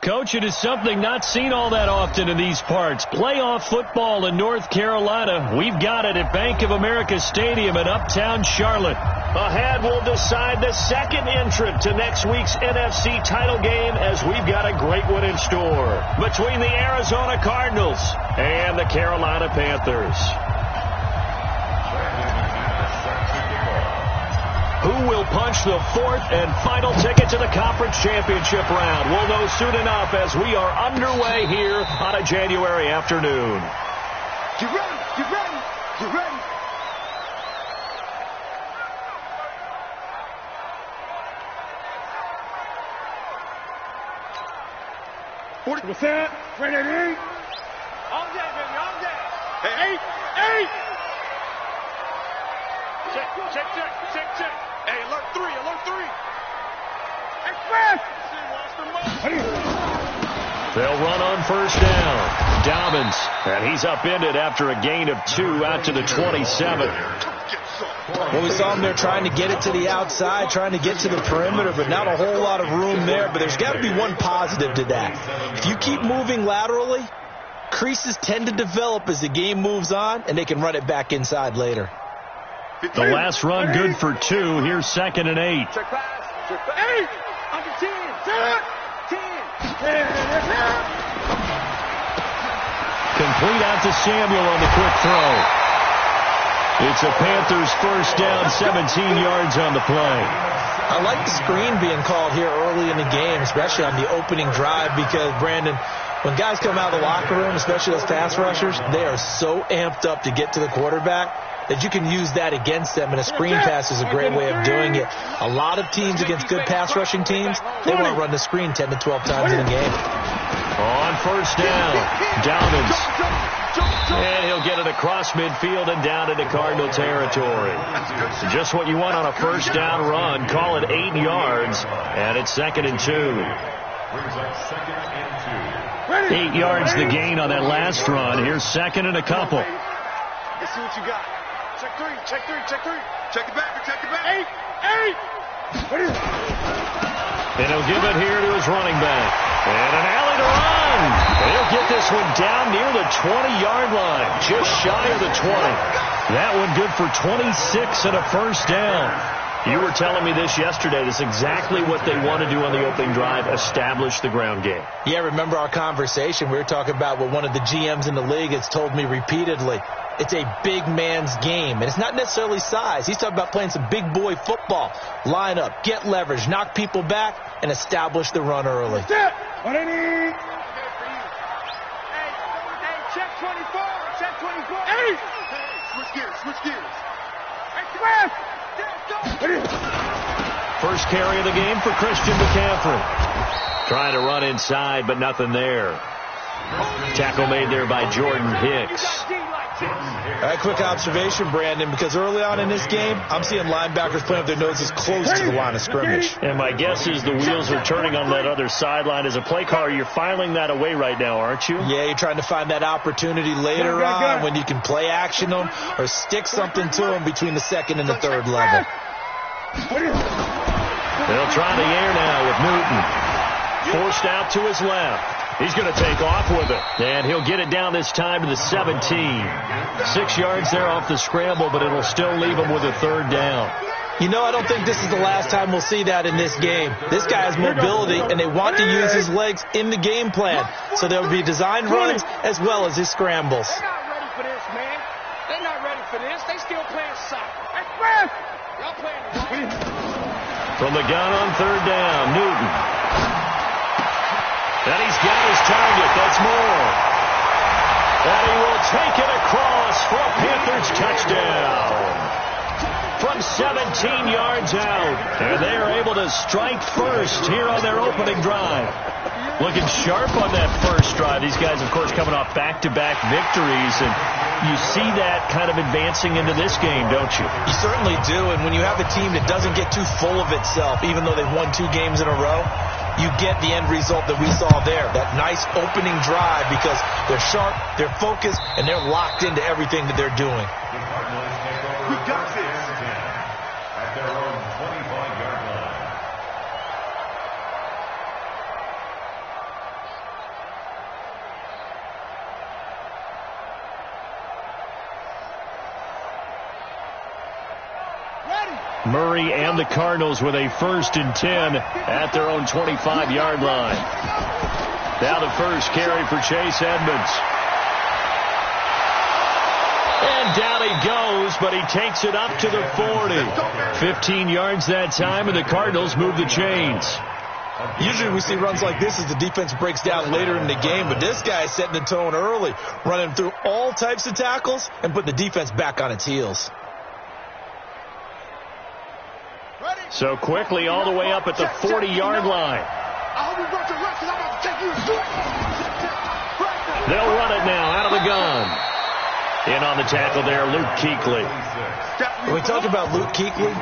Coach, it is something not seen all that often in these parts. Playoff football in North Carolina. We've got it at Bank of America Stadium in Uptown Charlotte. Ahead, we'll decide the second entrant to next week's NFC title game as we've got a great one in store between the Arizona Cardinals and the Carolina Panthers. Who will punch the fourth and final ticket to the conference championship round? We'll know soon enough as we are underway here on a January afternoon. Get ready, get ready, get ready. What's that? Ready to eat? All day, baby, all day. Hey, eight. Check. Hey, alert three. Express! They'll run on first down. Dobbins, and he's upended after a gain of 2 out to the 27. Well, we saw him there trying to get it to the outside, trying to get to the perimeter, but not a whole lot of room there. But there's got to be one positive to that. If you keep moving laterally, creases tend to develop as the game moves on, and they can run it back inside later. The last run good for 2. Here's 2nd and 8. Check pass. 8. Under 10. 10. Complete out to Samuel on the quick throw. It's a Panthers first down, 17 yards on the play. I like the screen being called here early in the game, especially on the opening drive, because, Brandon, when guys come out of the locker room, especially those pass rushers, they are so amped up to get to the quarterback that you can use that against them, and a screen pass is a great way of doing it. A lot of teams against good pass rushing teams, they want to run the screen 10 to 12 times in a game. On first down, Dobbins. And he'll get it across midfield and down into Cardinal territory. Just what you want on a first down run. Call it 8 yards, and it's 2nd and 2. 8 yards the gain on that last run. Here's 2nd and a couple. Let's see what you got. Check three. Check it back. 8. And he'll give it here to his running back. And an alley to run. And he'll get this one down near the 20-yard line, just shy of the 20. That one good for 26 and a first down. You were telling me this yesterday. This is exactly what they want to do on the opening drive, establish the ground game. Yeah, remember our conversation. We were talking about what one of the GMs in the league has told me repeatedly. It's a big man's game, and it's not necessarily size. He's talking about playing some big boy football. Line up, get leverage, knock people back, and establish the run early. That's it. What I need. Hey, check 24. Hey. Switch gears. Express. First carry of the game for Christian McCaffrey. Trying to run inside, but nothing there. Tackle made there by Jordan Hicks. All right, quick observation, Brandon, because early on in this game, I'm seeing linebackers playing with their noses close to the line of scrimmage. And my guess is the wheels are turning on that other sideline. As a play caller, you're filing that away right now, aren't you? Yeah, you're trying to find that opportunity later on when you can play action them or stick something to them between the 2nd and the 3rd level. They'll try the air now with Newton. Forced out to his left. He's going to take off with it. And he'll get it down this time to the 17. 6 yards there off the scramble, but it'll still leave him with a 3rd down. You know, I don't think this is the last time we'll see that in this game. This guy has mobility, and they want to use his legs in the game plan. So there will be designed runs as well as his scrambles. They're not ready for this, man. They're not ready for this. They still playing soccer. Express! Y'all playing From the gun on 3rd down, Newton. And he's got his target. That's more. And he will take it across for a Panthers touchdown. From 17 yards out. And they are able to strike first here on their opening drive. Looking sharp on that first drive. These guys, of course, coming off back-to-back victories. And you see that kind of advancing into this game, don't you? You certainly do. And when you have a team that doesn't get too full of itself, even though they've won 2 games in a row, you get the end result that we saw there. That nice opening drive because they're sharp, they're focused, and they're locked into everything that they're doing. We got this. At their own 25-yard line. Murray and the Cardinals with a 1st and 10 at their own 25-yard line. Now the first carry for Chase Edmonds. And down he goes, but he takes it up to the 40. 15 yards that time, and the Cardinals move the chains. Usually we see runs like this as the defense breaks down later in the game, but this guy is setting the tone early, running through all types of tackles and putting the defense back on its heels. So quickly all the way up at the 40-yard line. They'll run it now out of the gun. In on the tackle there, Luke Kuechly. When we talk about Luke Kuechly,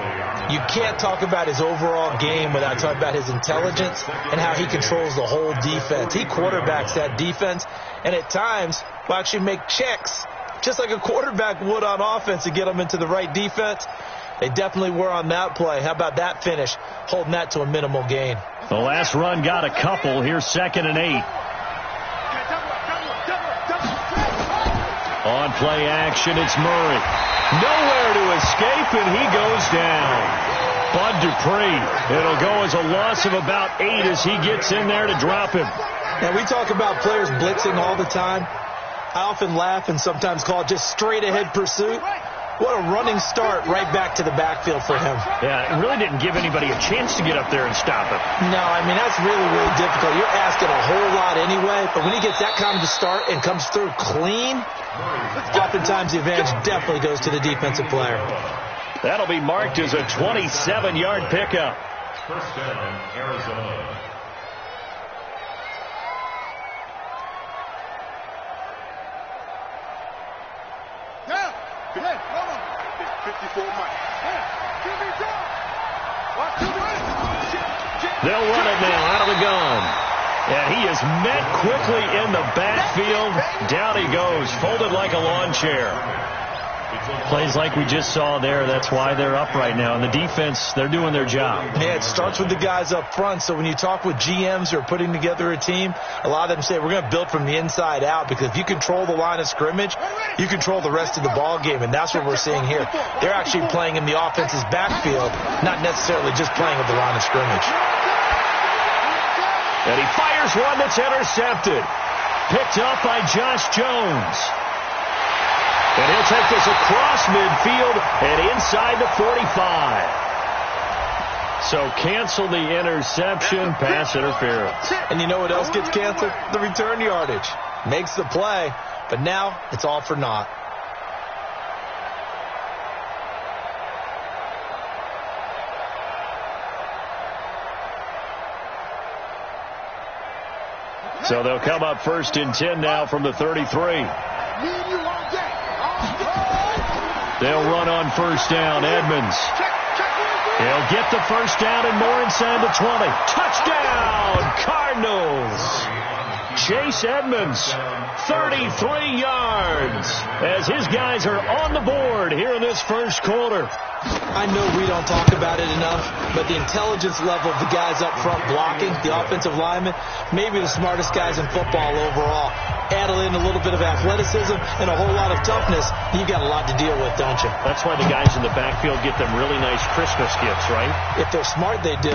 you can't talk about his overall game without talking about his intelligence and how he controls the whole defense. He quarterbacks that defense, and at times will actually make checks, just like a quarterback would on offense, to get them into the right defense. They definitely were on that play. How about that finish, holding that to a minimal gain? The last run got a couple. Here's 2nd and 8. On play action, it's Murray. Nowhere to escape, and he goes down. Bud Dupree. It'll go as a loss of about 8 as he gets in there to drop him. Now, we talk about players blitzing all the time. I often laugh and sometimes call it just straight-ahead pursuit. What a running start right back to the backfield for him. Yeah, it really didn't give anybody a chance to get up there and stop him. No, I mean, that's really, really difficult. You're asking a whole lot anyway, but when he gets that kind of a start and comes through clean, oftentimes the advantage definitely goes to the defensive player. That'll be marked as a 27-yard pickup. First down, Arizona. They'll run it now out of the gun. And he is met quickly in the backfield. Down he goes, folded like a lawn chair. Plays like we just saw there. That's why they're up right now. And the defense, they're doing their job. Yeah, it starts with the guys up front. So when you talk with GMs who are putting together a team, a lot of them say we're going to build from the inside out, because if you control the line of scrimmage, you control the rest of the ball game. And that's what we're seeing here. They're actually playing in the offense's backfield, not necessarily just playing with the line of scrimmage. And he fires one that's intercepted. Picked up by Josh Jones. And he'll take this across midfield and inside the 45. So cancel the interception, pass interference. And you know what else gets canceled? The return yardage. Makes the play, but now it's all for naught. So they'll come up 1st and 10 now from the 33. They'll run on 1st down. Edmonds. He'll get the 1st down and more inside the 20. Touchdown, Cardinals. Chase Edmonds, 33 yards, as his guys are on the board here in this first quarter. I know we don't talk about it enough, but the intelligence level of the guys up front blocking, the offensive linemen, maybe the smartest guys in football overall. Add in a little bit of athleticism and a whole lot of toughness, you got a lot to deal with, don't you? That's why the guys in the backfield get them really nice Christmas gifts, right? If they're smart, they do.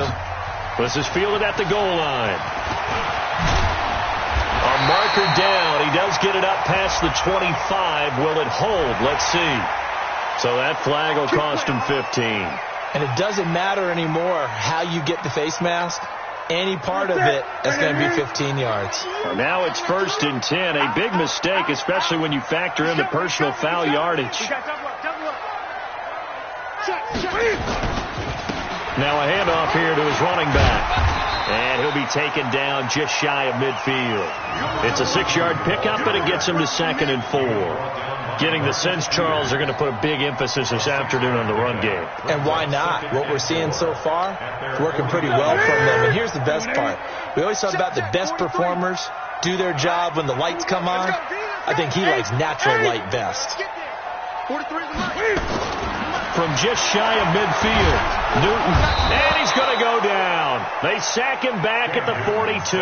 This is fielded at the goal line. A marker down. He does get it up past the 25. Will it hold? Let's see. So that flag will cost him 15. And it doesn't matter anymore how you get the face mask. Any part of it is going to be 15 yards. Now it's 1st and 10. A big mistake, especially when you factor in the personal foul yardage. Now a handoff here to his running back. And he'll be taken down just shy of midfield. It's a 6-yard pickup, and it gets him to 2nd and 4. Getting the sense, Charles, they're going to put a big emphasis this afternoon on the run game. And why not? What we're seeing so far is working pretty well from them. And here's the best part. We always talk about the best performers do their job when the lights come on. I think he likes natural light best. From just shy of midfield, Newton, and he's going to go down. They sack him back at the 42.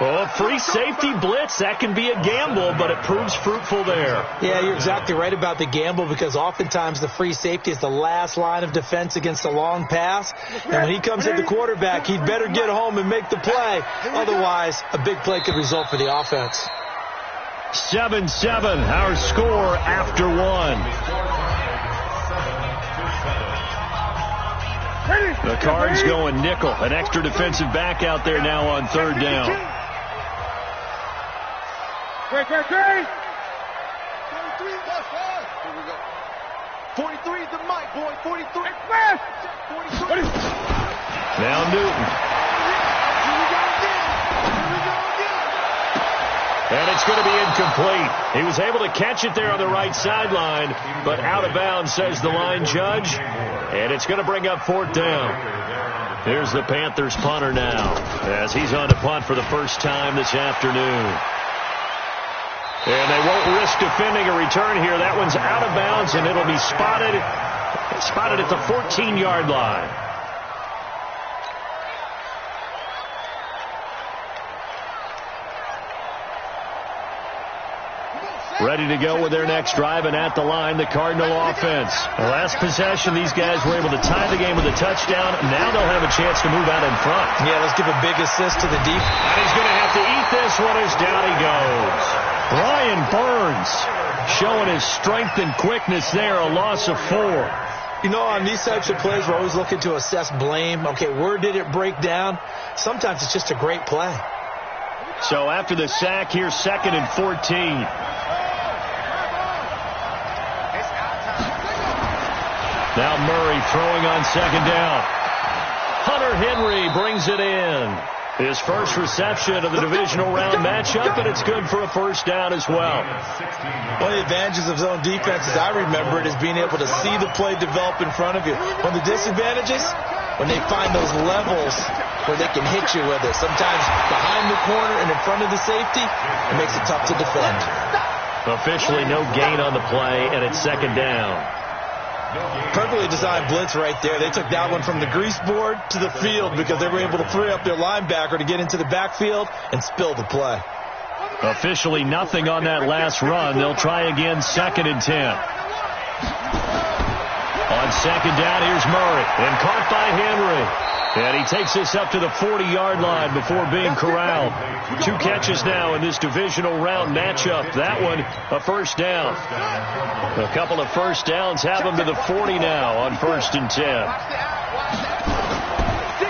Well, a free safety blitz, that can be a gamble, but it proves fruitful there. Yeah, you're exactly right about the gamble, because oftentimes the free safety is the last line of defense against a long pass. And when he comes at the quarterback, he'd better get home and make the play. Otherwise, a big play could result for the offense. 7-7, our score after one. The Cards going nickel. An extra defensive back out there now on third down. Great. 43 is the mic, boy. 43. Now Newton. And it's going to be incomplete. He was able to catch it there on the right sideline, but out of bounds, says the line judge. And it's going to bring up fourth down. Here's the Panthers punter now, as he's on to punt for the first time this afternoon. And they won't risk defending a return here. That one's out of bounds, and it'll be spotted at the 14-yard line. Ready to go with their next drive, and at the line, the Cardinal offense. The last possession, these guys were able to tie the game with a touchdown. Now they'll have a chance to move out in front. Yeah, let's give a big assist to the deep. And he's going to have to eat this one as down he goes. Ryan Burns showing his strength and quickness there, a loss of 4. You know, on these types of plays, we're always looking to assess blame. Okay, where did it break down? Sometimes it's just a great play. So after the sack, here's 2nd and 14. Now Murray throwing on 2nd down. Hunter Henry brings it in. His first reception of the divisional round matchup, and it's good for a first down as well. One of the advantages of zone defense, as I remember it, is being able to see the play develop in front of you. One of the disadvantages, when they find those levels where they can hit you with it. Sometimes behind the corner and in front of the safety, it makes it tough to defend. Officially no gain on the play, and it's 2nd down. Perfectly designed blitz right there. They took that one from the grease board to the field because they were able to free up their linebacker to get into the backfield and spill the play. Officially nothing on that last run. They'll try again, 2nd and 10. On 2nd down, here's Murray, and caught by Henry. And he takes this up to the 40-yard line before being corralled. 2 catches now in this divisional round matchup. That one, a first down. A couple of first downs have him to the 40 now on 1st and 10.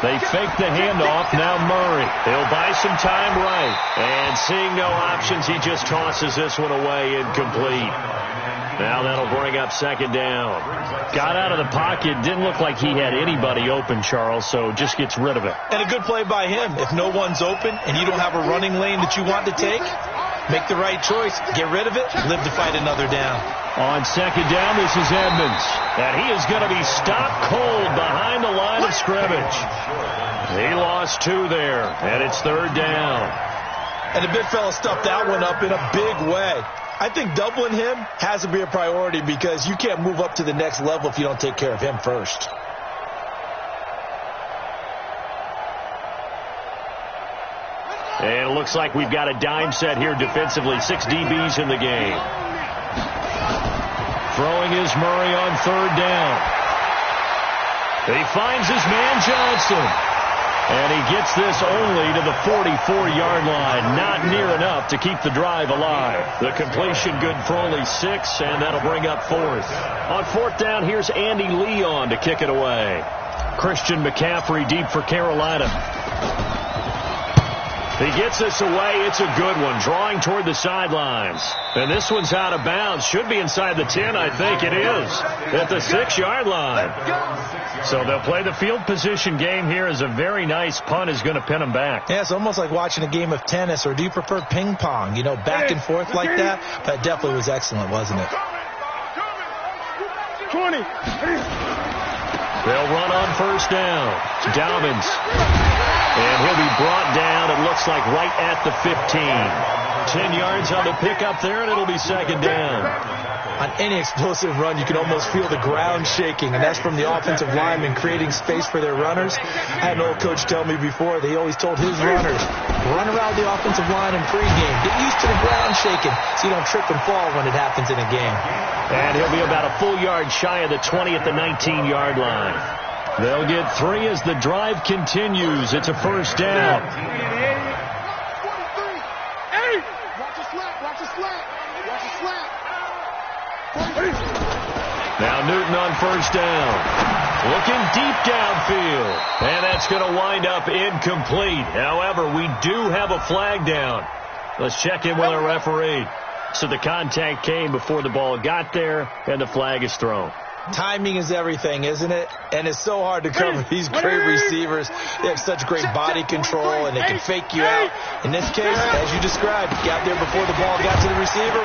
They fake the handoff. Now Murray. He'll buy some time right. And seeing no options, he just tosses this one away incomplete. Now that'll bring up 2nd down. Got out of the pocket. Didn't look like he had anybody open, Charles, so just gets rid of it. And a good play by him. If no one's open and you don't have a running lane that you want to take, make the right choice. Get rid of it. Live to fight another down. On 2nd down, this is Edmonds. And he is going to be stopped cold behind the line of scrimmage. He lost 2 there, and it's 3rd down. And the big fella stuffed that one up in a big way. I think doubling him has to be a priority because you can't move up to the next level if you don't take care of him first. And it looks like we've got a dime set here defensively. 6 DBs in the game. Throwing is Murray on 3rd down. He finds his man Johnson. And he gets this only to the 44-yard line. Not near enough to keep the drive alive. The completion good for only 6, and that'll bring up 4th. On 4th down, here's Andy Leon to kick it away. Christian McCaffrey deep for Carolina. He gets this away. It's a good one. Drawing toward the sidelines. And this one's out of bounds. Should be inside the 10, I think it is. At the 6-yard line. So they'll play the field position game here as a very nice punt is going to pin them back. Yeah, it's almost like watching a game of tennis, or do you prefer ping pong? You know, back and forth like that? That definitely was excellent, wasn't it? 20. They'll run on 1st down. Dobbins. And he'll be brought down, it looks like, right at the 15. 10 yards on the pickup there, and it'll be second down. On any explosive run, you can almost feel the ground shaking, and that's from the offensive linemen creating space for their runners. I had an old coach tell me before, they always told his runners, run around the offensive line in pregame. Get used to the ground shaking so you don't trip and fall when it happens in a game. And he'll be about a full yard shy of the 20 at the 19-yard line. They'll get 3 as the drive continues. It's a first down. Now Newton on first down. Looking deep downfield. And that's going to wind up incomplete. However, we do have a flag down. Let's check in with our referee. So the contact came before the ball got there, and the flag is thrown. Timing is everything, isn't it? And it's so hard to cover these great receivers. They have such great body control, and they can fake you out. In this case, as you described, got there before the ball got to the receiver.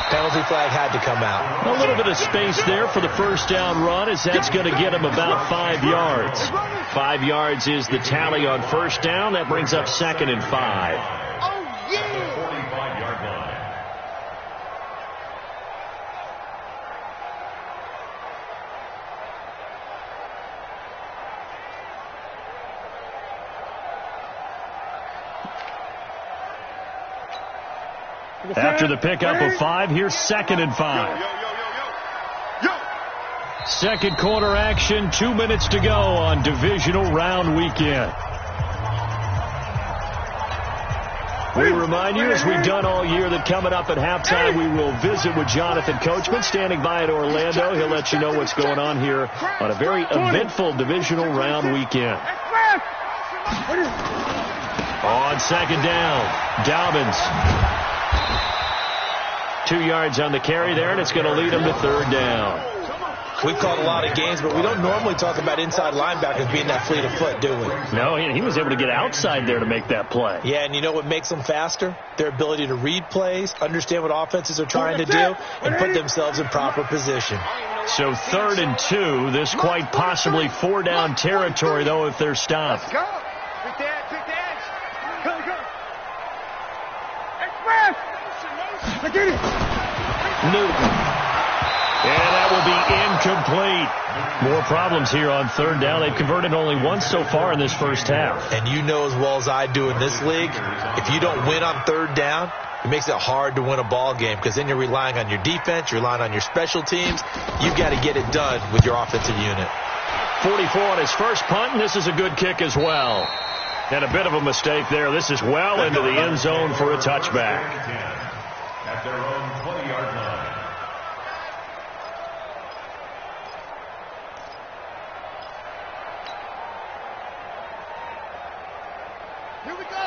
Penalty flag had to come out. A little bit of space there for the first down run, as that's going to get him about 5 yards. 5 yards is the tally on first down. That brings up 2nd and 5. After the pickup of 5, here's 2nd and 5. Second quarter action, 2 minutes to go on divisional round weekend. We remind you, as we've done all year, that coming up at halftime, we will visit with Jonathan Coachman, standing by in Orlando. He'll let you know what's going on here on a very eventful divisional round weekend. On second down, Dobbins. 2 yards on the carry there, and it's going to lead him to third down. We've called a lot of games, but we don't normally talk about inside linebackers being that fleet of foot, do we? No, he was able to get outside there to make that play. Yeah, and you know what makes them faster? Their ability to read plays, understand what offenses are trying to do, and put themselves in proper position. So 3rd and 2, this quite possibly 4-down territory, though, if they're stopped. Let's go. Pick the edge. Go. Express. Get it. Newton. And that will be incomplete. More problems here on third down. They've converted only once so far in this first half. And you know as well as I do in this league, if you don't win on third down, it makes it hard to win a ball game because then you're relying on your defense, you're relying on your special teams. You've got to get it done with your offensive unit. 44 on his first punt, and this is a good kick as well. And a bit of a mistake there. This is well into the end zone for a touchback. At their own 20-yard line.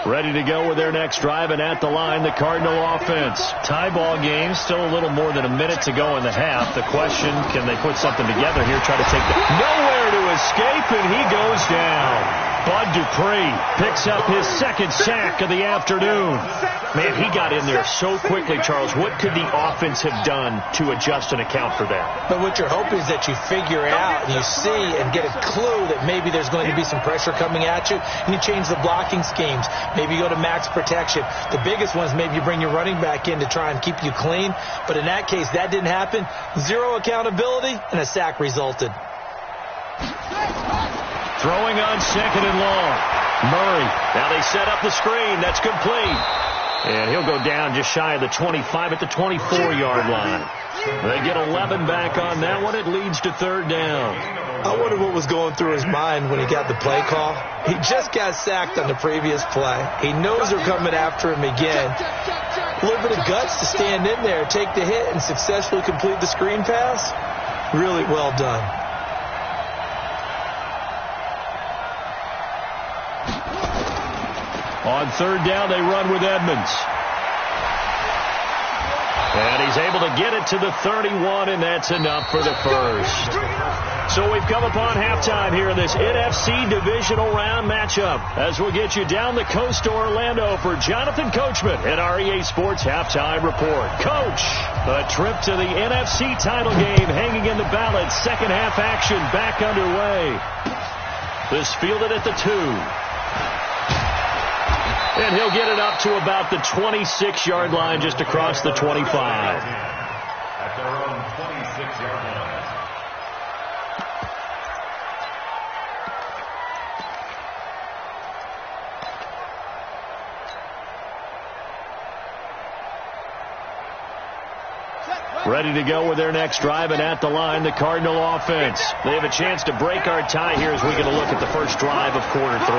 Ready to go with their next drive, and at the line, the Cardinal offense. Tie ball game, still a little more than a minute to go in the half. The question, can they put something together here, try to take the... Nowhere to escape, and he goes down. Bud Dupree picks up his second sack of the afternoon. Man, he got in there so quickly, Charles. What could the offense have done to adjust and account for that? But what you're hoping is that you figure out, and you see and get a clue that maybe there's going to be some pressure coming at you, and you change the blocking schemes. Maybe you go to max protection. The biggest one is maybe you bring your running back in to try and keep you clean. But in that case, that didn't happen. Zero accountability, and a sack resulted. Throwing on second and long. Murray. Now they set up the screen. That's complete. And he'll go down just shy of the 25 at the 24-yard line. They get 11 back on that one. It leads to third down. I wonder what was going through his mind when he got the play call. He just got sacked on the previous play. He knows they're coming after him again. A little bit of guts to stand in there, take the hit, and successfully complete the screen pass. Really well done. On third down, they run with Edmonds. And he's able to get it to the 31, and that's enough for the first. So we've come upon halftime here in this NFC divisional round matchup as we'll get you down the coast to Orlando for Jonathan Coachman at our EA Sports Halftime Report. Coach, a trip to the NFC title game hanging in the balance. Second half action back underway. This fielded at the 2. And he'll get it up to about the 26-yard line, just across the 25. At their own 26-yard line. Ready to go with their next drive, and at the line, the Cardinal offense. They have a chance to break our tie here as we get a look at the first drive of quarter 3.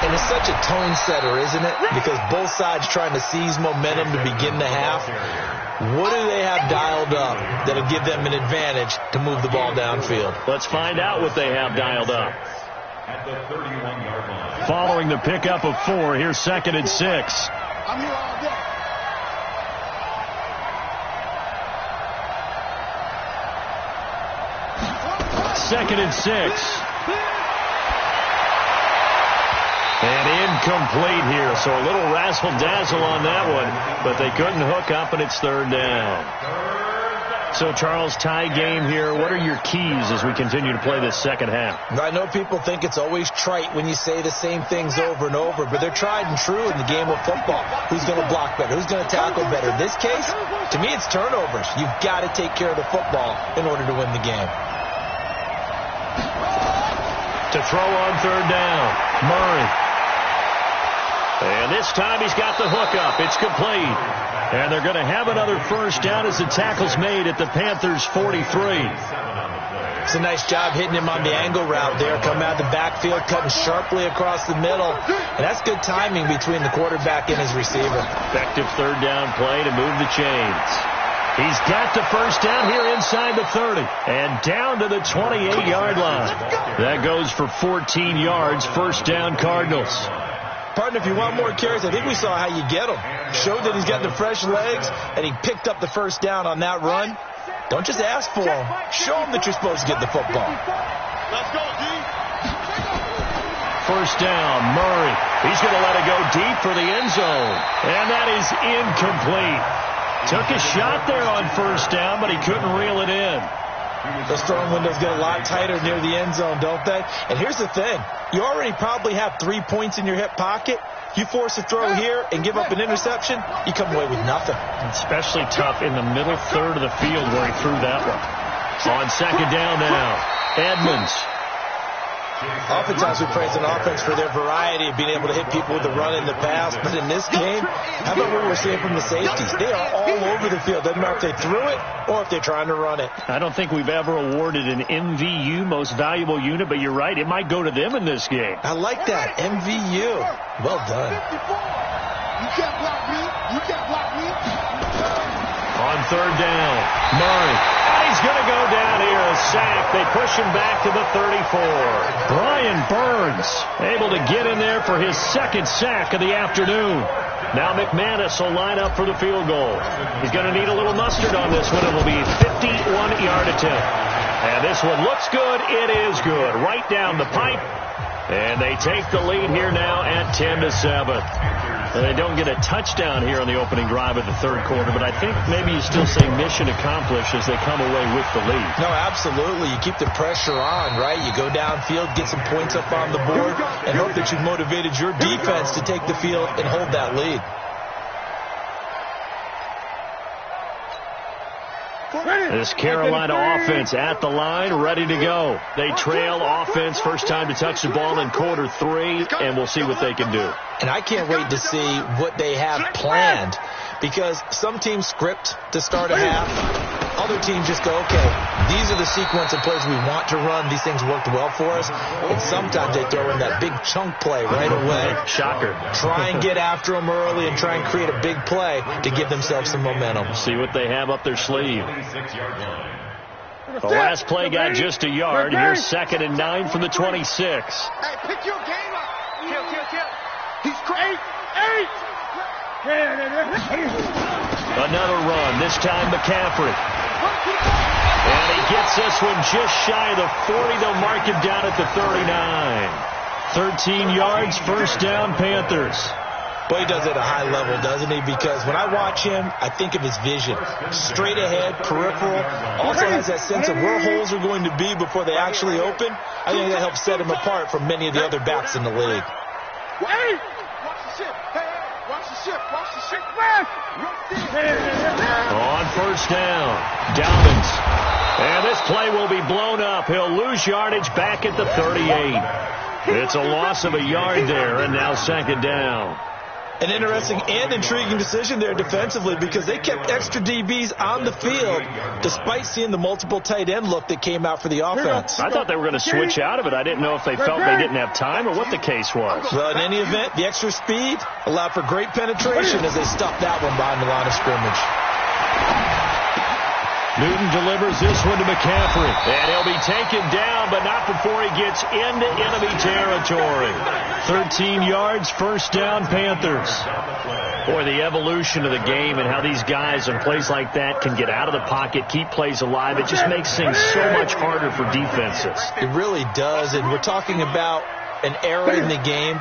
And it's such a tone setter, isn't it? Because both sides trying to seize momentum to begin the half. What do they have dialed up that'll give them an advantage to move the ball downfield? Let's find out what they have dialed up. At the 31-yard line. Following the pickup of 4, here's 2nd and 6. I'm here all day. Second and 6. And incomplete here. So a little razzle-dazzle on that one. But they couldn't hook up, and it's 3rd down. So, Charles, tie game here. What are your keys as we continue to play this second half? I know people think it's always trite when you say the same things over and over, but they're tried and true in the game of football. Who's going to block better? Who's going to tackle better? In this case, to me, it's turnovers. You've got to take care of the football in order to win the game. To throw on 3rd down, Murray. And this time he's got the hookup. It's complete. And they're going to have another first down as the tackle's made at the Panthers' 43. It's a nice job hitting him on the angle route there. Coming out of the backfield, cutting sharply across the middle. And that's good timing between the quarterback and his receiver. Effective 3rd down play to move the chains. He's got the first down here inside the 30. And down to the 28-yard line. That goes for 14 yards. First down, Cardinals. Partner, if you want more carries, I think we saw how you get them. Showed that he's got the fresh legs, and he picked up the first down on that run. Don't just ask for him. Show him that you're supposed to get the football. Let's go, D. First down, Murray. He's going to let it go deep for the end zone. And that is incomplete. Took a shot there on first down, but he couldn't reel it in. Those throwing windows get a lot tighter near the end zone, don't they? And here's the thing. You already probably have 3 points in your hip pocket. You force a throw here and give up an interception, you come away with nothing. Especially tough in the middle third of the field where he threw that one. On 2nd down now, Edmonds. Oftentimes we praise an offense for their variety of being able to hit people with the run and the pass. But in this game, how about what we're seeing from the safeties? They are all over the field. Doesn't matter if they threw it or if they're trying to run it. I don't think we've ever awarded an MVU, most valuable unit, but you're right. It might go to them in this game. I like that. MVU. Well done. You can't block me. You can't block me. On 3rd down, Murray. And he's going to go down here, a sack. They push him back to the 34. Brian Burns able to get in there for his 2nd sack of the afternoon. Now McManus will line up for the field goal. He's going to need a little mustard on this one. It will be a 51-yard attempt. And this one looks good. It is good. Right down the pipe. And they take the lead here now at 10-7. And they don't get a touchdown here on the opening drive of the 3rd quarter, but I think maybe you still say mission accomplished as they come away with the lead. No, absolutely. You keep the pressure on, right? You go downfield, get some points up on the board, and hope that you've motivated your defense to take the field and hold that lead. This Carolina offense at the line, ready to go. They trail offense, first time to touch the ball in quarter 3, and we'll see what they can do. And I can't wait to see what they have planned, because some teams script to start a half. Other teams just go, okay, these are the sequence of plays we want to run. These things worked well for us. And sometimes they throw in that big chunk play right away. Shocker. Try and get after them early and try and create a big play to give themselves some momentum. See what they have up their sleeve. The last play got just a yard. Here's 2nd and 9 from the 26. Hey, pick your game up. Kill. He's great. 8. Another run, this time McCaffrey. And he gets this one just shy of the 40. They'll mark him down at the 39. 13 yards, first down, Panthers. Well, he does it at a high level, doesn't he? Because when I watch him, I think of his vision. Straight ahead, peripheral. Also has that sense of where holes are going to be before they actually open. I think that helps set him apart from many of the other backs in the league. On first down, Dobbins. And this play will be blown up. He'll lose yardage back at the 38. It's a loss of a yard there, and now second down. An interesting and intriguing decision there defensively because they kept extra DBs on the field despite seeing the multiple tight end look that came out for the offense. I thought they were going to switch out of it. I didn't know if they felt they didn't have time or what the case was. Well, in any event, the extra speed allowed for great penetration as they stuffed that one behind the line of scrimmage. Newton delivers this one to McCaffrey. And he'll be taken down, but not before he gets into enemy territory. 13 yards, first down, Panthers. Boy, the evolution of the game and how these guys in plays like that can get out of the pocket, keep plays alive, it just makes things so much harder for defenses. It really does, and we're talking about an era in the game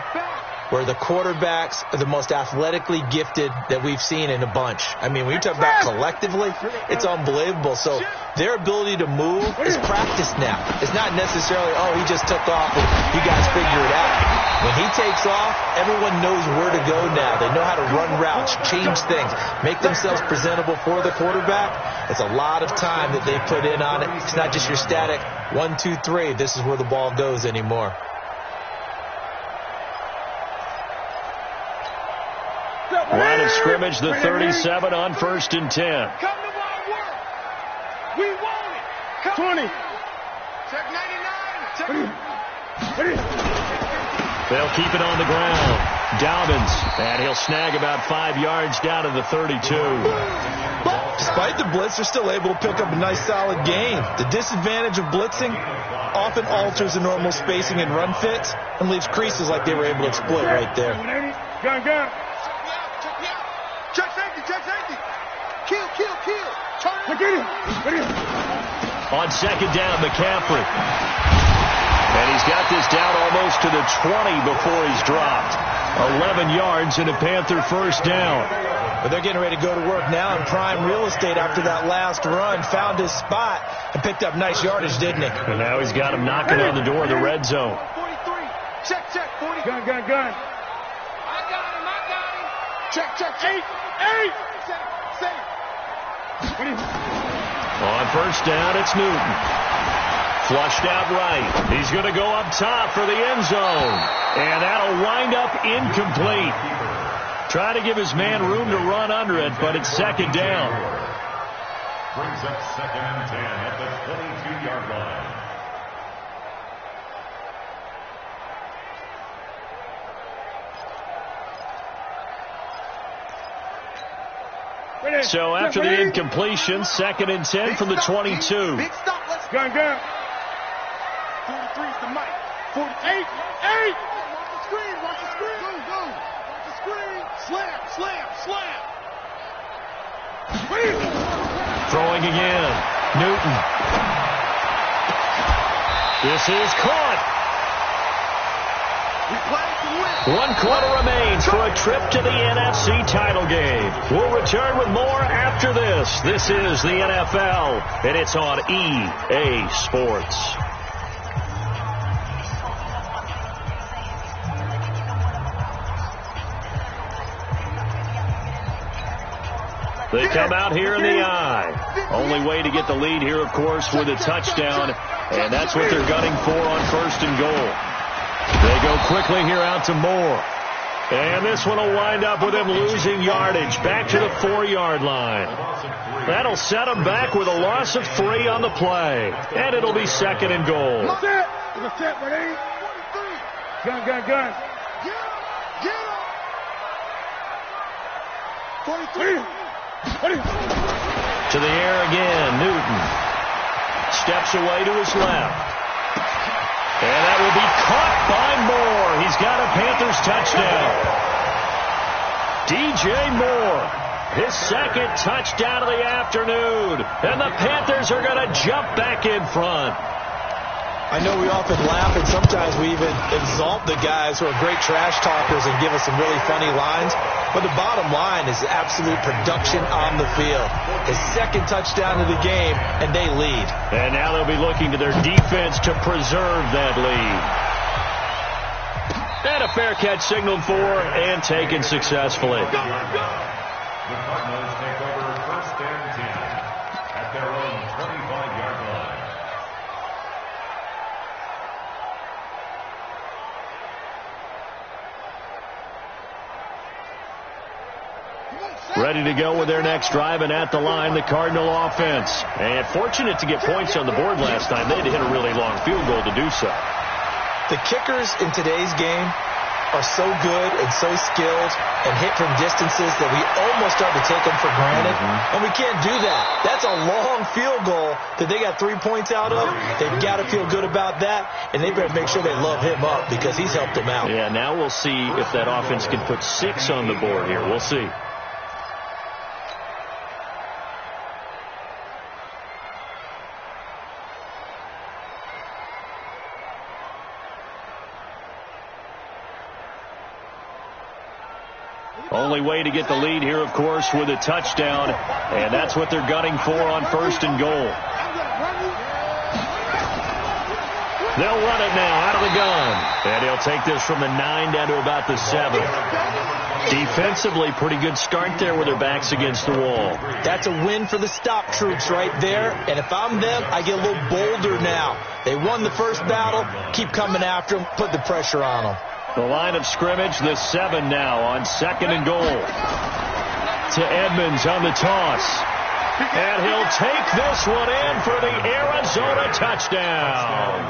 where the quarterbacks are the most athletically gifted that we've seen in a bunch. I mean, when you talk about collectively, it's unbelievable. So their ability to move is practiced now. It's not necessarily, oh, he just took off and you guys figure it out. When he takes off, everyone knows where to go now. They know how to run routes, change things, make themselves presentable for the quarterback. It's a lot of time that they put in on it. It's not just your static 1, 2, 3. This is where the ball goes anymore. Line of scrimmage, the 37 on first and 10. Come to my work. We want it. Come 20. Check 99. Check. They'll keep it on the ground. Dobbins, and he'll snag about 5 yards down to the 32. Despite the blitz, they're still able to pick up a nice solid gain. The disadvantage of blitzing often alters the normal spacing and run fits and leaves creases like they were able to exploit right there. Gun. Check safety. Kill. Turn. On second down, McCaffrey. And he's got this down almost to the 20 before he's dropped. 11 yards and a Panther first down. But they're getting ready to go to work now in prime real estate after that last run. Found his spot and picked up nice yardage, didn't he? And now he's got him knocking on the door of the red zone. 43. Check. 40. Gun. I got him. Check. 8. Safe. On first down, it's Newton. Flushed out right. He's going to go up top for the end zone. And that'll wind up incomplete. Try to give his man room to run under it, but it's second down. Brings up second and 10 at the 22-yard line. So after the incompletion, second and 10 from the 22. Big stop. Let's go. Gun. 43's the mic. 48. Watch the screen. Go. Watch the screen. Slam. Throwing again. Newton. This is caught. 1 quarter remains for a trip to the NFC title game. We'll return with more after this. This is the NFL, and it's on EA Sports. They come out here in the eye. Only way to get the lead here, of course, with a touchdown, and that's what they're gunning for on first and goal. They go quickly here out to Moore. And this one will wind up with him losing yardage back to the 4-yard line. That'll set him back with a loss of 3 on the play. And it'll be second and goal. Gun. Get him. 43. To the air again, Newton. Steps away to his left. And that will be caught by Moore. He's got a Panthers touchdown. DJ Moore, his second touchdown of the afternoon. And the Panthers are going to jump back in front. I know we often laugh, and sometimes we even exalt the guys who are great trash talkers and give us some really funny lines. But the bottom line is absolute production on the field. His second touchdown of the game, and they lead. And now they'll be looking to their defense to preserve that lead. And a fair catch signaled for and taken successfully. The Cardinals take over 1st and 10 at their own 25-yard line. Ready to go with their next drive, and at the line, the Cardinal offense. And fortunate to get points on the board last time. They had to hit a really long field goal to do so. The kickers in today's game are so good and so skilled and hit from distances that we almost start to take them for granted. And we can't do that. That's a long field goal that they got 3 points out of. They've got to feel good about that, and they better make sure they love him up because he's helped them out. Yeah, now we'll see if that offense can put 6 on the board here. We'll see. Only way to get the lead here, of course, with a touchdown. And that's what they're gunning for on 1st and goal. They'll run it now out of the gun. And he'll take this from the 9 down to about the 7. Defensively, pretty good start there with their backs against the wall. That's a win for the stop troops right there. And if I'm them, I get a little bolder now. They won the first battle. Keep coming after them. Put the pressure on them. The line of scrimmage, the 7 now on 2nd and goal. To Edmonds on the toss. And he'll take this one in for the Arizona touchdown.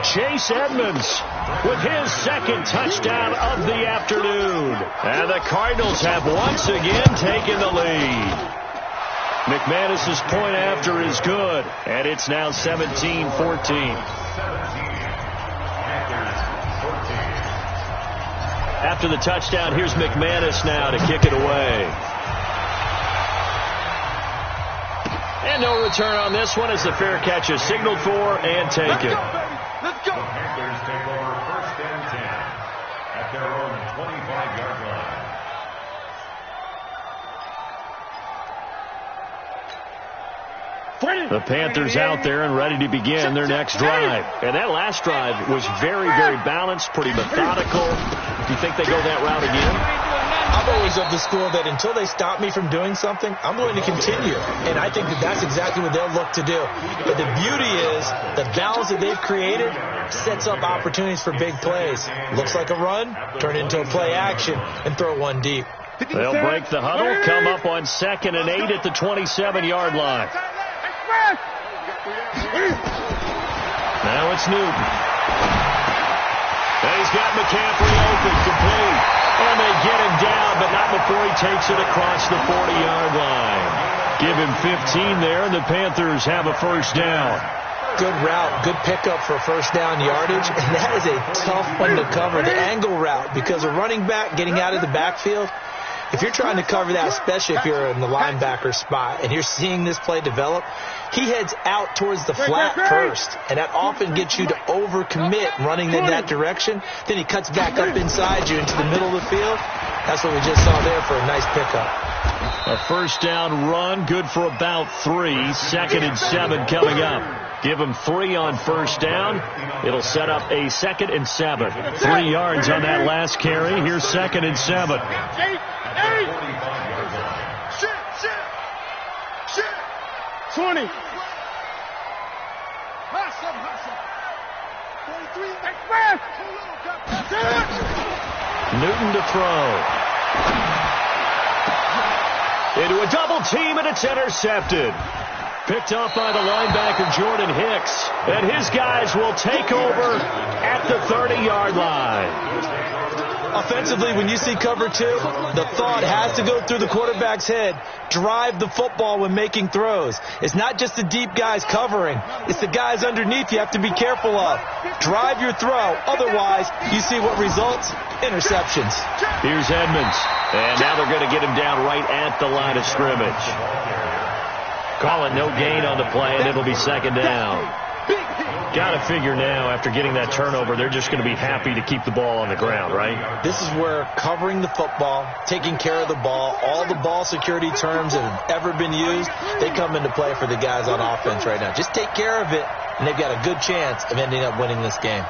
Chase Edmonds with his 2nd touchdown of the afternoon. And the Cardinals have once again taken the lead. McManus's point after is good. And it's now 17-14. After the touchdown, here's McManus now to kick it away. And no return on this one as the fair catch is signaled for and taken. Let's go. The Panthers take over 1st and 10 at their own 25-yard line. The Panthers out there and ready to begin their next drive. And that last drive was very, very balanced, pretty methodical. Do you think they go that route again? I'm always of the school that until they stop me from doing something, I'm going to continue. And I think that that's exactly what they'll look to do. But the beauty is the balance that they've created sets up opportunities for big plays. Looks like a run, turn it into a play action, and throw one deep. They'll break the huddle, come up on 2nd and 8 at the 27-yard line. Now it's Newton. And he's got McCaffrey open, complete. And they get him down, but not before he takes it across the 40-yard line. Give him 15 there, and the Panthers have a first down. Good route, good pickup for first down yardage, and that is a tough one to cover, the angle route, because a running back getting out of the backfield, if you're trying to cover that, especially if you're in the linebacker spot and you're seeing this play develop, he heads out towards the flat first, and that often gets you to overcommit running in that direction. Then he cuts back up inside you into the middle of the field. That's what we just saw there for a nice pickup. A first down run, good for about 3. 2nd and 7 coming up. Give him 3 on first down. It'll set up a 2nd and 7. 3 yards on that last carry. Here's 2nd and 7. 20. 43. Newton to throw. Into a double team, and it's intercepted. Picked off by the linebacker, Jordan Hicks. And his guys will take over at the 30-yard line. Offensively, when you see cover 2, the thought has to go through the quarterback's head. Drive the football when making throws. It's not just the deep guys covering. It's the guys underneath you have to be careful of. Drive your throw. Otherwise, you see what results? Interceptions. Here's Edmonds. And now they're going to get him down right at the line of scrimmage. Call it no gain on the play, and it'll be 2nd down. Got to figure now, after getting that turnover, they're just going to be happy to keep the ball on the ground, right? This is where covering the football, taking care of the ball, all the ball security terms that have ever been used, they come into play for the guys on offense right now. Just take care of it, and they've got a good chance of ending up winning this game.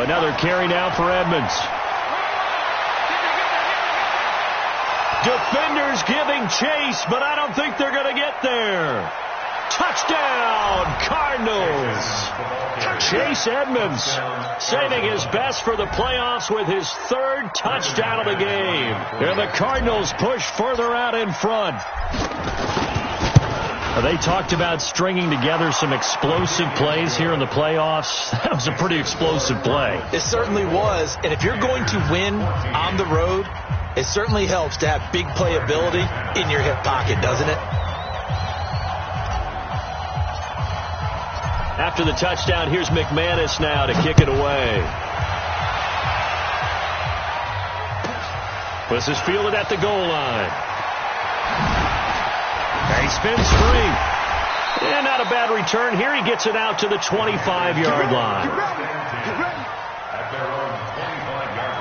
Another carry now for Edmonds. Defenders giving chase, but I don't think they're going to get there. Touchdown, Cardinals. Chase Edmonds saving his best for the playoffs with his third touchdown of the game. And the Cardinals push further out in front. They talked about stringing together some explosive plays here in the playoffs. That was a pretty explosive play. It certainly was. And if you're going to win on the road, it certainly helps to have big playability in your hip pocket, doesn't it? After the touchdown, here's McManus now to kick it away. This is fielded at the goal line. He spins free. And not a bad return. Here he gets it out to the 25-yard line. At their own 25-yard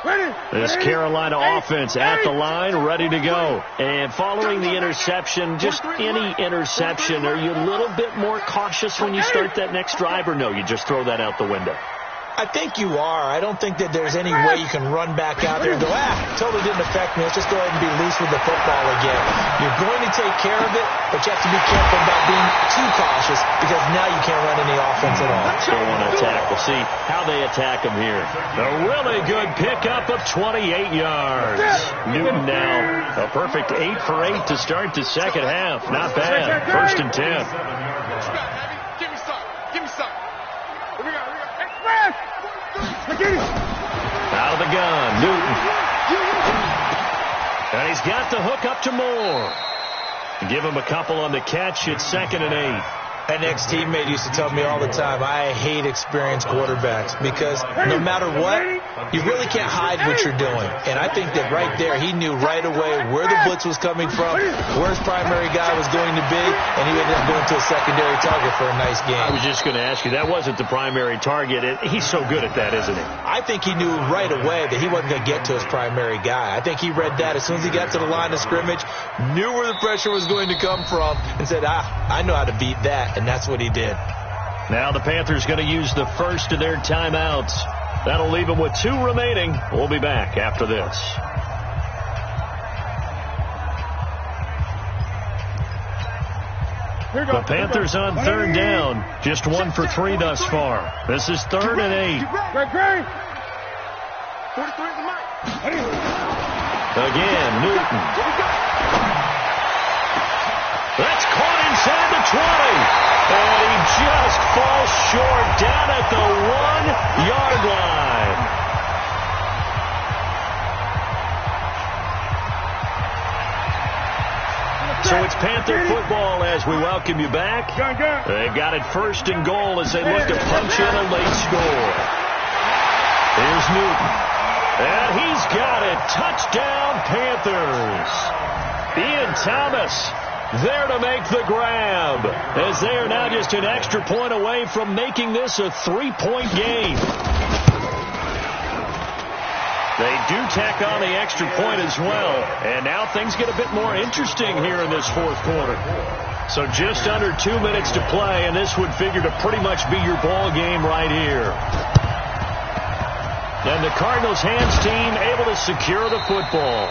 line. This Carolina offense at the line, ready to go. And following the interception, just any interception, are you a little bit more cautious when you start that next drive, or no, you just throw that out the window? I think you are. I don't think that there's any way you can run back out there and go, totally didn't affect me. Let's just go ahead and be loose with the football again. You're going to take care of it, but you have to be careful about being too cautious because now you can't run any offense at all. Don't want to attack. We'll see how they attack him here. A really good pickup of 28 yards. Newton now a perfect 8 for 8 to start the second half. Not bad. 1st and 10. Give me some. Give me some. We got express. Out of the gun, Newton. And he's got the hook up to Moore. Give him a couple on the catch. It's 2nd and 8. An ex-teammate used to tell me all the time, I hate experienced quarterbacks because no matter what, you really can't hide what you're doing. And I think that right there, he knew right away where the blitz was coming from, where his primary guy was going to be, and he ended up going to a secondary target for a nice game. I was just going to ask you, that wasn't the primary target. He's so good at that, isn't he? I think he knew right away that he wasn't going to get to his primary guy. I think he read that as soon as he got to the line of scrimmage, knew where the pressure was going to come from, and said, I know how to beat that. And that's what he did. Now the Panthers going to use the first of their timeouts. That'll leave them with 2 remaining. We'll be back after this. The Panthers on 3rd down. Just 1 for 3 thus far. This is 3rd and 8. Again, Newton. That's caught inside the 20. And he just falls short down at the 1-yard line. So it's Panther football as we welcome you back. They've got it 1st and goal as they look to punch in a late score. Here's Newton. And he's got it. Touchdown, Panthers. Ian Thomas there to make the grab, as they are now just an extra point away from making this a 3-point game. They do tack on the extra point as well, and now things get a bit more interesting here in this 4th quarter. So just under 2 minutes to play, and this would figure to pretty much be your ball game right here. And the Cardinals hands team able to secure the football.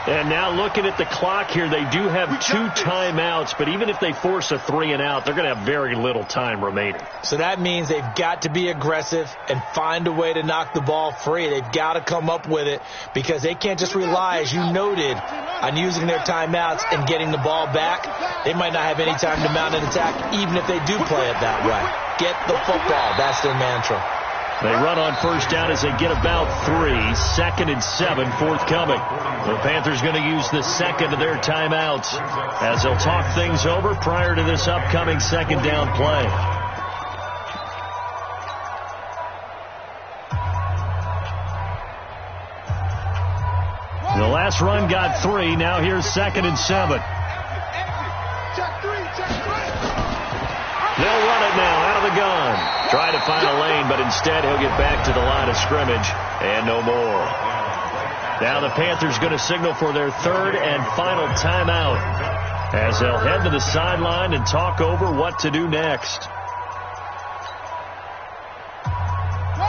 And now looking at the clock here, they do have 2 timeouts, but even if they force a 3 and out, they're going to have very little time remaining. So that means they've got to be aggressive and find a way to knock the ball free. They've got to come up with it because they can't just rely, as you noted, on using their timeouts and getting the ball back. They might not have any time to mount an attack, even if they do play it that way. Get the football. That's their mantra. They run on 1st down as they get about 3. 2nd and 7 forthcoming. The Panthers going to use the 2nd of their timeouts as they'll talk things over prior to this upcoming 2nd down play. The last run got 3. Now here's 2nd and 7. They'll run it now out of the gun. Try to find a lane, but instead he'll get back to the line of scrimmage and no more. Now the Panthers going to signal for their 3rd and final timeout. as they'll head to the sideline and talk over what to do next.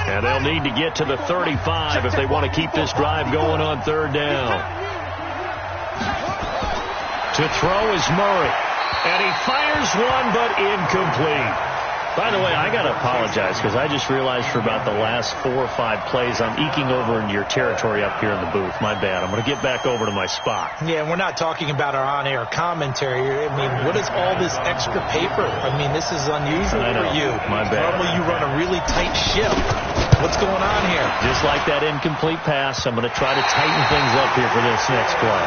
And they'll need to get to the 35 if they want to keep this drive going on third down. To throw is Murray. And he fires one, but incomplete. By the way, I got to apologize because I just realized for about the last 4 or 5 plays I'm eking over into your territory up here in the booth. My bad. I'm going to get back over to my spot. Yeah, we're not talking about our on-air commentary. I mean, what is all this extra paper? I mean, this is unusual for you. My bad. Normally you run a really tight ship. What's going on here? Just like that incomplete pass, I'm going to try to tighten things up here for this next play.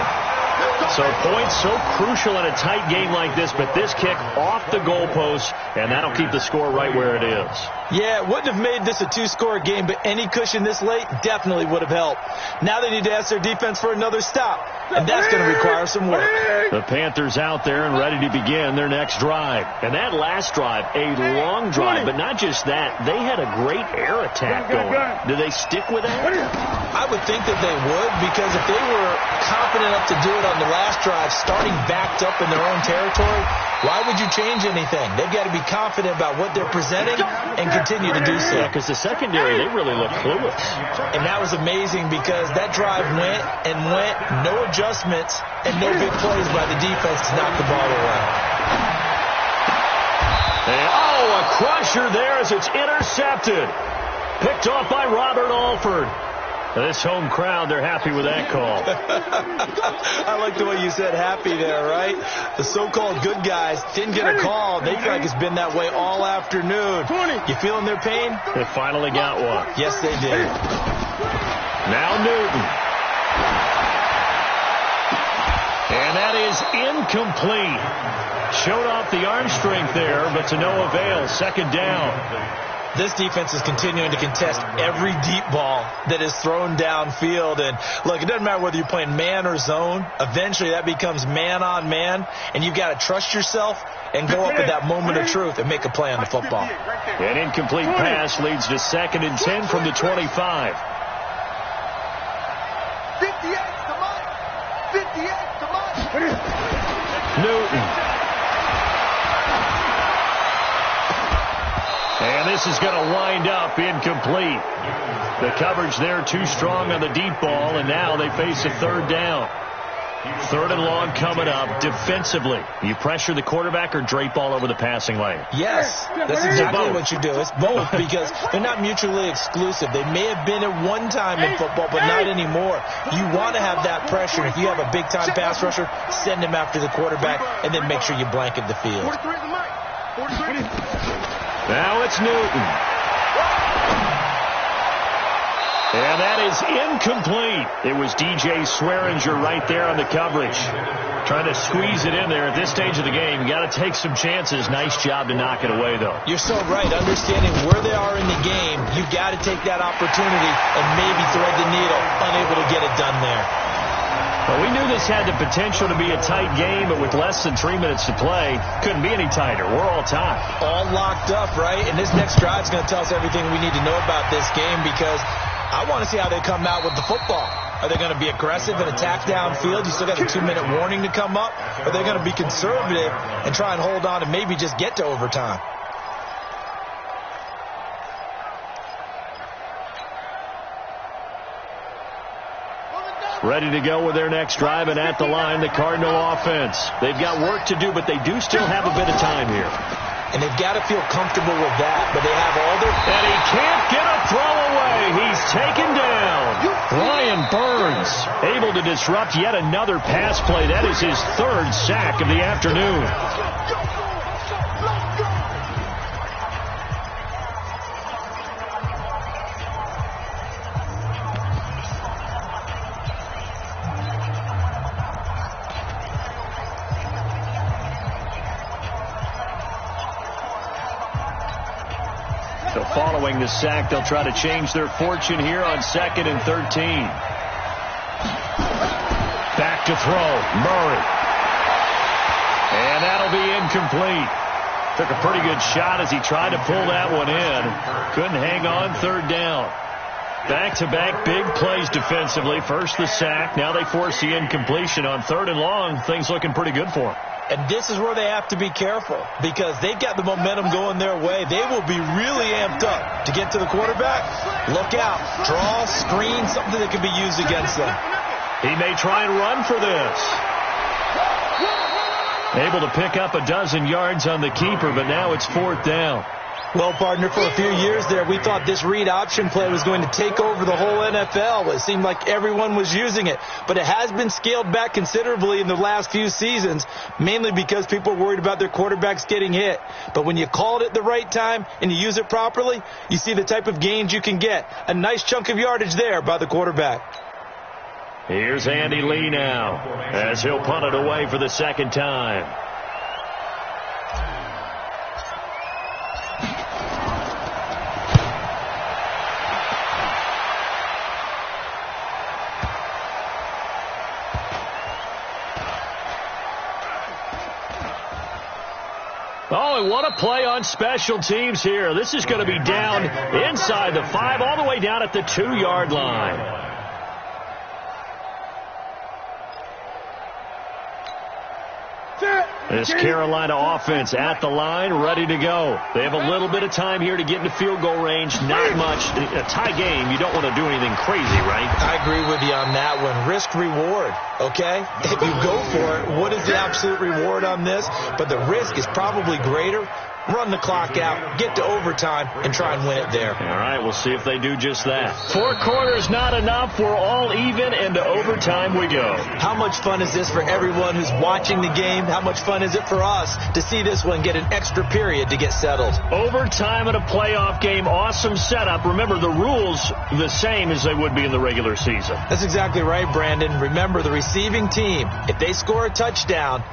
So points so crucial in a tight game like this, but this kick off the goalpost, and that'll keep the score right where it is. Yeah, it wouldn't have made this a 2-score game, but any cushion this late definitely would have helped. Now they need to ask their defense for another stop, and that's going to require some work. The Panthers out there and ready to begin their next drive. And that last drive, a long drive, but not just that. They had a great air attack going. Do they stick with that? I would think that they would, because if they were confident enough to do it on the last drive, starting backed up in their own territory, why would you change anything? They've got to be confident about what they're presenting and continue to do so. Yeah, because the secondary, they really look clueless. And that was amazing because that drive went and went, no adjustments, and no big plays by the defense to knock the ball away. And, a crusher there as it's intercepted. Picked off by Robert Alford. This home crowd, they're happy with that call. I like the way you said happy there, right? The so-called good guys didn't get a call. They feel like it's been that way all afternoon. You feeling their pain? They finally got one. Yes, they did. Now Newton. And that is incomplete. Showed off the arm strength there, but to no avail. Second down. This defense is continuing to contest every deep ball that is thrown downfield. And, look, it doesn't matter whether you're playing man or zone. Eventually that becomes man-on-man, and you've got to trust yourself and go up at that moment of truth and make a play on the football. An incomplete pass leads to 2nd and 10 from the 25. 58 to Mike. 58 to Mike. Newton. And this is going to wind up incomplete. The coverage there too strong on the deep ball, and now they face a third down. 3rd and long coming up. Defensively, you pressure the quarterback or drape all over the passing lane? Yes, that's exactly what you do. It's both, because they're not mutually exclusive. They may have been at one time in football, but not anymore. You want to have that pressure. If you have a big-time pass rusher, send him after the quarterback, and then make sure you blanket the field. 43 to Mike. 43. Now it's Newton. And that is incomplete. It was DJ Swearinger right there on the coverage. Trying to squeeze it in there at this stage of the game. You got to take some chances. Nice job to knock it away, though. You're so right. Understanding where they are in the game, you've got to take that opportunity and maybe thread the needle. Unable to get it done there. Well, we knew this had the potential to be a tight game, but with less than 3 minutes to play, couldn't be any tighter. We're all tied. All locked up, right? And this next drive is going to tell us everything we need to know about this game, because I want to see how they come out with the football. Are they going to be aggressive and attack downfield? You still got a 2-minute warning to come up? Or are they going to be conservative and try and hold on and maybe just get to overtime? Ready to go with their next drive, and at the line, the Cardinal offense. They've got work to do, but they do still have a bit of time here. And they've got to feel comfortable with that, but they have all their... And he can't get a throw away. He's taken down. Brian Burns able to disrupt yet another pass play. That is his 3rd sack of the afternoon. So following the sack, they'll try to change their fortune here on 2nd and 13. Back to throw, Murray. And that'll be incomplete. Took a pretty good shot as he tried to pull that one in. Couldn't hang on 3rd down. Back-to-back big plays defensively. First the sack. Now they force the incompletion on 3rd and long. Things looking pretty good for them. And this is where they have to be careful because they've got the momentum going their way. They will be really amped up to get to the quarterback. Look out. Draw, screen, something that can be used against them. He may try and run for this. Able to pick up a dozen yards on the keeper, but now it's 4th down. Well, partner, for a few years there, we thought this read option play was going to take over the whole NFL. It seemed like everyone was using it. But it has been scaled back considerably in the last few seasons, mainly because people are worried about their quarterbacks getting hit. But when you call it at the right time and you use it properly, you see the type of gains you can get. A nice chunk of yardage there by the quarterback. Here's Andy Lee now as he'll punt it away for the 2nd time. Oh, and what a play on special teams here. This is going to be down inside the 5, all the way down at the 2-yard line. This Carolina offense at the line, ready to go. They have a little bit of time here to get into field goal range. Not much. A tie game, you don't want to do anything crazy, right? I agree with you on that one. Risk-reward, okay? If you go for it, what is the absolute reward on this? But the risk is probably greater. Run the clock out, get to overtime, and try and win it there. All right, we'll see if they do just that. 4 quarters not enough. We're all even, and to overtime we go. How much fun is this for everyone who's watching the game? How much fun is it for us to see this one get an extra period to get settled? Overtime in a playoff game, awesome setup. Remember, the rules the same as they would be in the regular season. That's exactly right, Brandon. Remember, the receiving team, if they score a touchdown,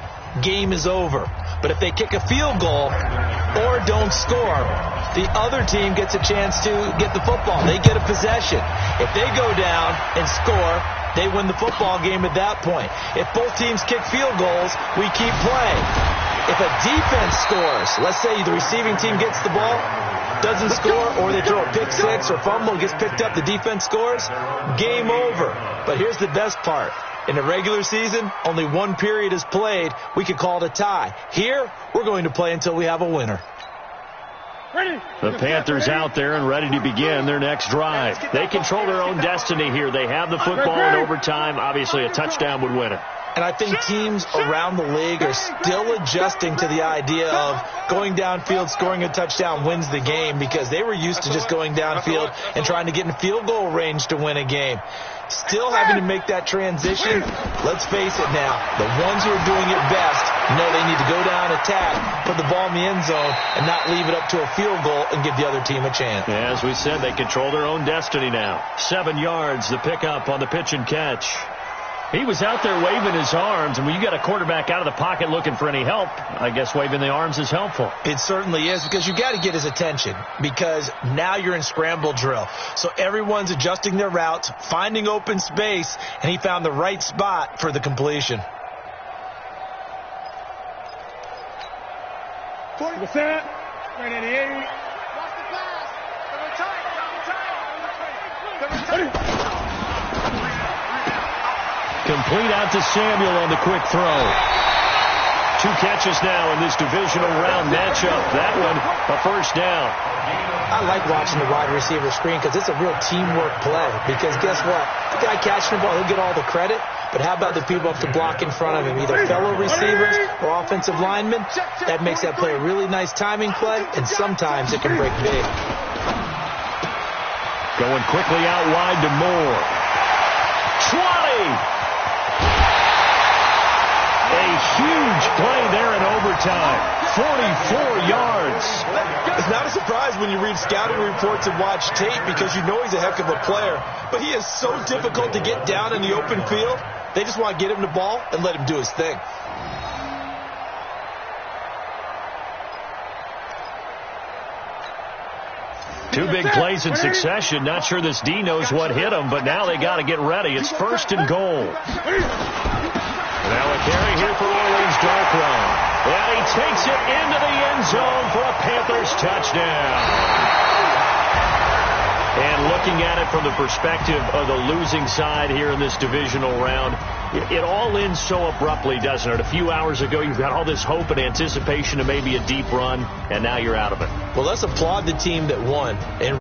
game is over. But if they kick a field goal or don't score, the other team gets a chance to get the football. They get a possession. If they go down and score, they win the football game at that point. If both teams kick field goals, we keep playing. If a defense scores, let's say the receiving team gets the ball, doesn't score, or they throw a pick six or fumble, gets picked up, the defense scores, game over. But here's the best part. In the regular season, only 1 period is played. We could call it a tie. Here, we're going to play until we have a winner. The Panthers out there and ready to begin their next drive. They control their own destiny here. They have the football in overtime. Obviously, a touchdown would win it. And I think teams around the league are still adjusting to the idea of going downfield, scoring a touchdown wins the game, because they were used to just going downfield and trying to get in field goal range to win a game. Still having to make that transition. Let's face it now, the ones who are doing it best know they need to go down, attack, put the ball in the end zone, and not leave it up to a field goal and give the other team a chance. Yeah, as we said, they control their own destiny now. 7 yards, the pickup on the pitch and catch. He was out there waving his arms, and when you got a quarterback out of the pocket looking for any help, I guess waving the arms is helpful. It certainly is, because you got to get his attention, because now you're in scramble drill. So everyone's adjusting their routes, finding open space, and he found the right spot for the completion. 40%, 188. Watch the pass. Complete out to Samuel on the quick throw. 2 catches now in this divisional round matchup. That one, a first down. I like watching the wide receiver screen because it's a real teamwork play. Because guess what? The guy catching the ball, he'll get all the credit. But how about the people up to block in front of him? Either fellow receivers or offensive linemen. That makes that play a really nice timing play, and sometimes it can break big. Going quickly out wide to Moore. 20! A huge play there in overtime. 44 yards. It's not a surprise when you read scouting reports and watch tape, because you know he's a heck of a player. But he is so difficult to get down in the open field. They just want to get him the ball and let him do his thing. Two big plays in succession. Not sure this D knows what hit him, but now they got to get ready. It's 1st and goal. Now a carry here for Orleans Darkron. And he takes it into the end zone for a Panthers touchdown. And looking at it from the perspective of the losing side here in this divisional round, it all ends so abruptly, doesn't it? A few hours ago, you've got all this hope and anticipation of maybe a deep run, and now you're out of it. Well, let's applaud the team that won and